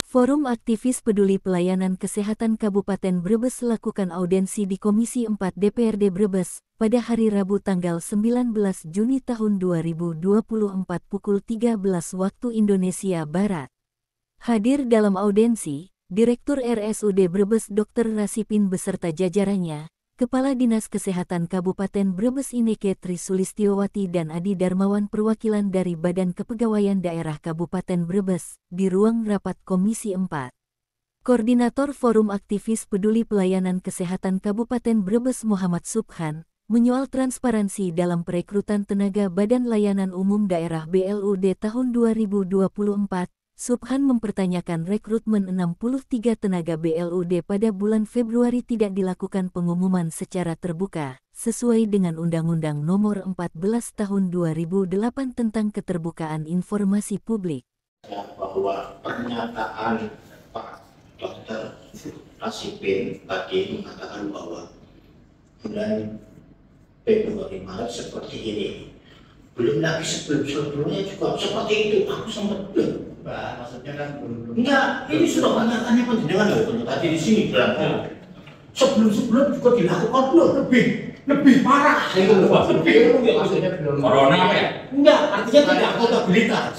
Forum Aktivis Peduli Pelayanan Kesehatan Kabupaten Brebes lakukan audensi di Komisi 4 DPRD Brebes pada hari Rabu tanggal 19 Juni tahun 2024 pukul 13 waktu Indonesia Barat. Hadir dalam audensi, Direktur RSUD Brebes Dr. Rasipin beserta jajarannya, Kepala Dinas Kesehatan Kabupaten Brebes Ineke Tri Sulistiowati dan Adi Darmawan perwakilan dari Badan Kepegawaian Daerah Kabupaten Brebes, di ruang rapat Komisi 4. Koordinator Forum Aktivis Peduli Pelayanan Kesehatan Kabupaten Brebes Muhammad Subhan, menyoal transparansi dalam perekrutan tenaga Badan Layanan Umum Daerah BLUD tahun 2024, Subhan mempertanyakan rekrutmen 63 tenaga BLUD pada bulan Februari tidak dilakukan pengumuman secara terbuka, sesuai dengan Undang-Undang Nomor 14 Tahun 2008 tentang Keterbukaan Informasi Publik. Bahwa pernyataan Pak Dr. Rasipin tadi mengatakan bahwa bulan Februari Maret seperti ini, belum lagi sebelumnya juga seperti itu. Aku sempat belum. Mbak, maksudnya kan belum. Enggak, ini sudah pernyataannya penjenengan loh. Tadi di sini bilang sebelum juga dilakukan loh, lebih parah. Itu maksudnya belum. Corona apa ya? Enggak, artinya tidak akuntabilitas.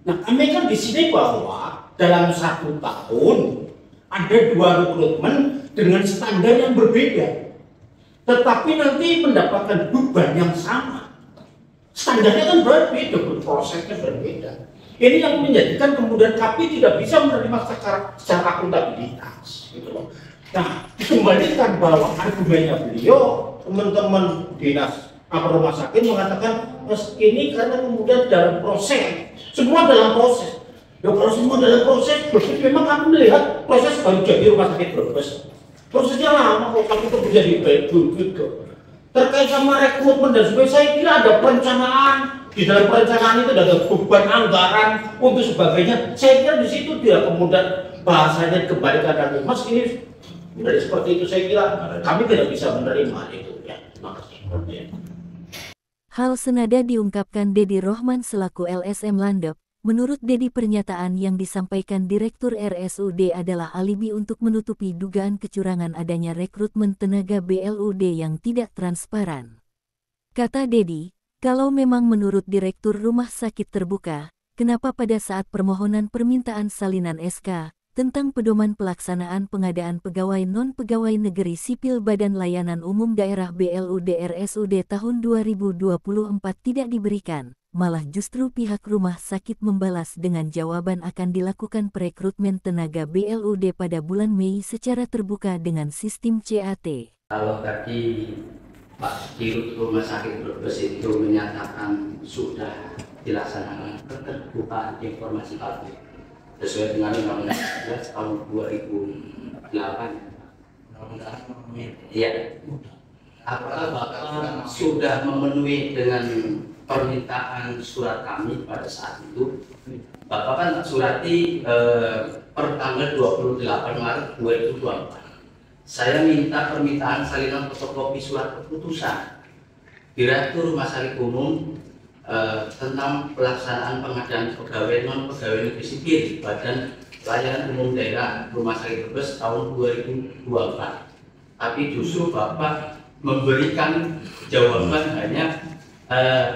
Nah, kami kan di sini bahwa dalam 1 tahun ada 2 rekrutmen dengan standar yang berbeda, tetapi nanti mendapatkan beban yang sama. Standarnya kan berbeda, prosesnya berbeda. Ini yang menjadikan kemudian kami tidak bisa menerima secara akuntabilitas, gitu loh. Nah, dikembalikan bahwa argumennya beliau, teman-teman dinas rumah sakit mengatakan ini karena kemudian dalam proses, semua dalam proses. Ya kalau semua dalam proses, memang kami melihat proses baru jadi rumah sakit Brebes. Prosesnya lama kok kami itu menjadi baik gitu. Terkait sama rekrutmen dan sebagainya, saya kira ada perencanaan. Di dalam perencanaan itu ada beban anggaran untuk sebagainya. Saya kira di situ tidak kemudian bahasanya kembalikan lagi. Mas ini dari seperti itu, saya kira kami tidak bisa menerima itu. Ya, terima kasih. Hal senada diungkapkan Dedi Rohman selaku LSM Landep. Menurut Dedi, pernyataan yang disampaikan Direktur RSUD adalah alibi untuk menutupi dugaan kecurangan adanya rekrutmen tenaga BLUD yang tidak transparan. Kata Dedi, kalau memang menurut Direktur Rumah Sakit Terbuka, kenapa pada saat permohonan permintaan salinan SK tentang pedoman pelaksanaan pengadaan pegawai non-pegawai negeri sipil Badan Layanan Umum Daerah BLUD RSUD tahun 2024 tidak diberikan, malah justru pihak rumah sakit membalas dengan jawaban akan dilakukan perekrutmen tenaga BLUD pada bulan Mei secara terbuka dengan sistem CAT. Kalau tadi Pak Dirut Rumah Sakit Brebes itu menyatakan sudah dilaksanakan keterbukaan informasi publik sesuai dengan Undang-Undang 11 tahun 2008. Iya. Apakah Bapak sudah memenuhi dengan permintaan surat kami pada saat itu? Bapak kan surati per tanggal 28 Maret 2024. Saya minta permintaan salinan fotokopi surat keputusan Direktur Rumah Sakit Umum tentang pelaksanaan pengadaan pegawai non-pegawai negeri sipil Badan Layanan Umum Daerah Rumah Sakit Brebes tahun 2024. Tapi justru Bapak memberikan jawaban hanya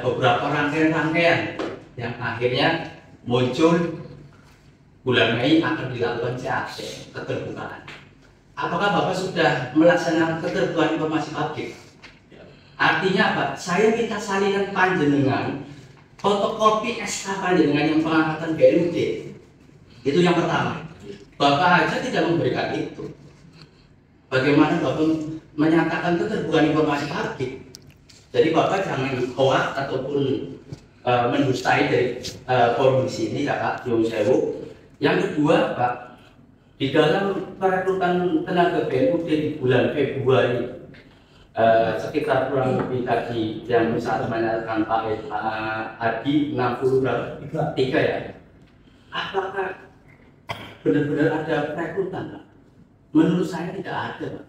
beberapa rangkaian-rangkaian yang akhirnya muncul bulan Mei akan dilakukan CAT, keterbukaan. Apakah Bapak sudah melaksanakan keterbukaan informasi publik? Artinya apa? Saya minta salinan panjenengan, fotokopi SK panjenengan yang pengangkatan BLUD. Itu yang pertama. Bapak aja tidak memberikan itu. Bagaimana Bapak menyatakan keterbukaan informasi publik? Jadi Bapak jangan hoax ataupun mendustai dari forum di sini, ya Pak, Yung Sewu. Yang kedua, Pak, di dalam perekrutan tenaga BLUD di bulan Februari sekitar kurang lebih tadi yang saat menyatakan Pak Adi 63 ya. Apakah benar-benar ada perekrutan, Pak? Menurut saya tidak ada, Pak.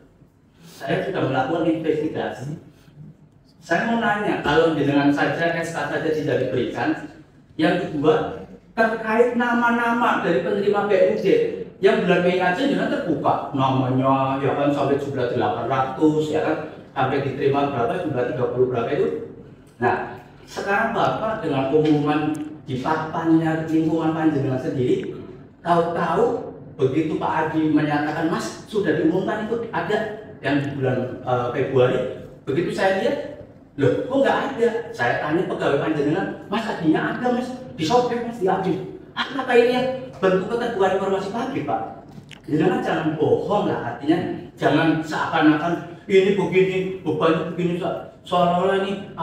Saya sudah melakukan investigasi. Saya mau nanya, kalau dengan saja SK saja tidak diberikan, yang kedua terkait nama-nama dari penerima PNJ yang bulan Mei aja jangan terbuka namanya ya kan sampai jumlah 800 ya kan sampai diterima berapa jumlah 30 berapa itu. Nah sekarang Bapak dengan pengumuman di papannya lingkungan panjenengan sendiri, tahu-tahu begitu Pak Adi menyatakan Mas sudah diumumkan itu ada yang di bulan Februari, begitu saya lihat loh kok nggak ada. Saya tanya pegawai panjenengan, Mas tadinya ada Mas, disobek Mas, diambil. Apa ini bentuk keterbukaan informasi publik Pak? Jangan jangan bohong lah, artinya jangan seakan-akan ini begini, bebannya begini, seolah-olah ini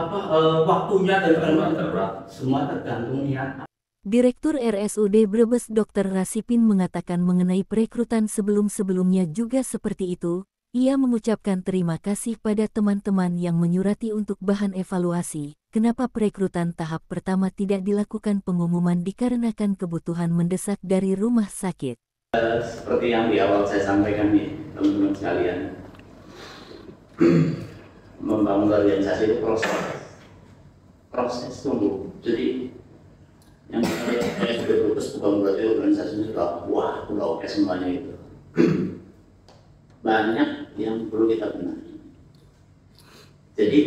waktunya dan semua tergantung niat. Direktur RSUD Brebes Dr. Rasipin mengatakan mengenai perekrutan sebelum-sebelumnya juga seperti itu. Ia mengucapkan terima kasih pada teman-teman yang menyurati untuk bahan evaluasi. Kenapa perekrutan tahap pertama tidak dilakukan pengumuman dikarenakan kebutuhan mendesak dari rumah sakit. Seperti yang di awal saya sampaikan nih teman-teman sekalian, membangun organisasi itu proses tunggu. Jadi yang saya sudah lulus bukan berarti organisasi sudah wah udah oke semuanya itu. Banyak yang perlu kita benahi. Jadi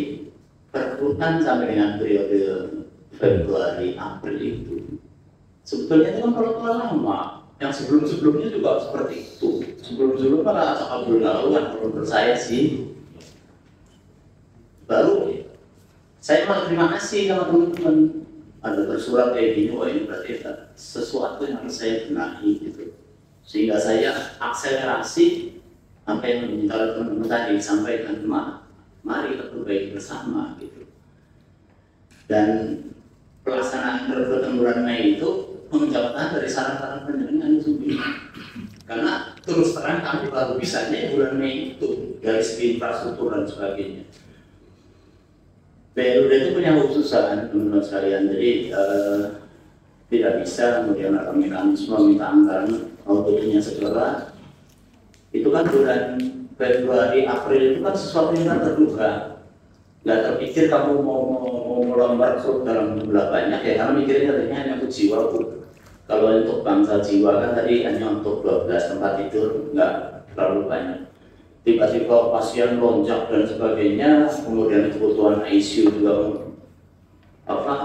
perekrutan sampai dengan periode Februari April itu sebetulnya itu kan kalau lama. Yang sebelum-sebelumnya juga seperti itu. Sebelum-sebelumnya malah acak belum laluan menurut saya sih. Baru saya malah terima kasih sama teman-teman. Ada bersurat kayak gini, wah ini berarti sesuatu yang harus saya benahi gitu. Sehingga saya akselerasi apa yang diminta teman-teman tadi sampaikan, mari kita perbaiki bersama gitu. Dan pelaksanaan perekrutan bulan Mei itu menjawabkan dari saran-saran panjenengan itu. Karena terus terang kami baru bisanya bulan Mei itu dari segi infrastruktur dan sebagainya. PLUD itu punya khususan teman-teman sekalian, jadi tidak bisa kemudian ada mekanisme minta anggaran auditnya segera. Itu kan bulan Februari, April itu kan sesuatu yang tak terduga. Nggak terpikir kamu mau melombar dalam jumlah banyak ya, karena mikirnya tadinya hanya untuk jiwa Bu. Kalau untuk bangsa jiwa kan tadi hanya untuk 12 tempat tidur, nggak terlalu banyak. Tiba-tiba pasien lonjak dan sebagainya, kemudian kebutuhan ICU juga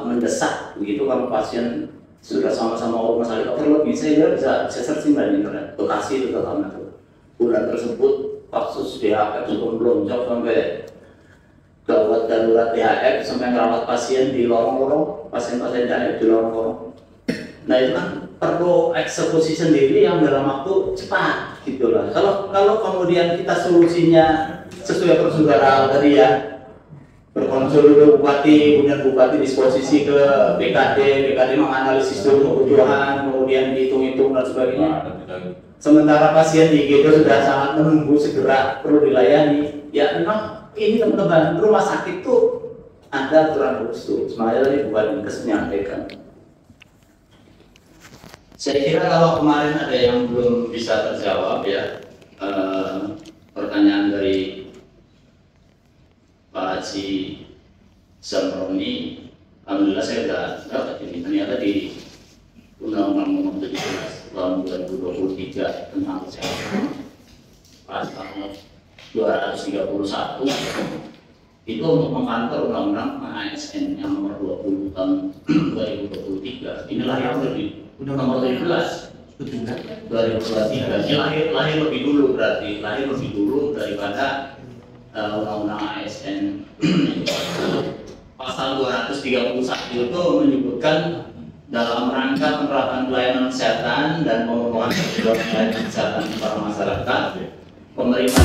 mendesak. Begitu kalau pasien sudah sama-sama rumah sakit terlebih, saya bisa searching di internet. Bekasi itu terutama tuh. Bulan tersebut kasus DHF cukup melonjak sampai gawat darurat DHF sampai merawat pasien di lorong-lorong, pasien-pasien DHF di lorong-lorong. Nah itu kan perlu eksekusi sendiri yang dalam waktu cepat gitu lah. Kalau kemudian kita solusinya sesuai prosedural tadi ya, berkonsul dulu bupati, kemudian bupati disposisi ke BKD menganalisis dulu kebutuhan, kemudian dihitung-hitung dan sebagainya. Sementara pasien di IGD sudah sangat menunggu segera perlu dilayani. Ya memang ini teman-teman, rumah sakit tuh ada aturan khusus. Makanya tadi Bupati Kes menyampaikan. Saya kira kalau kemarin ada yang belum bisa terjawab ya, pertanyaan dari Pak Haji Zamroni, alhamdulillah saya sudah dapat ini. Ternyata di Undang-Undang Nomor 17 tahun 2023 tentang kesehatan pasal 231 itu untuk mengkantor Undang-Undang ASN yang nomor 20 tahun 2023. Inilah yang lebih nomor 17 2023. Ini lahir lebih dulu, berarti lahir lebih dulu daripada Undang-Undang ASN. Pasal 231 itu menyebutkan dalam rangka penerapan pelayanan kesehatan dan pemenuhan kebutuhan pelayanan kesehatan kepada masyarakat, pemerintah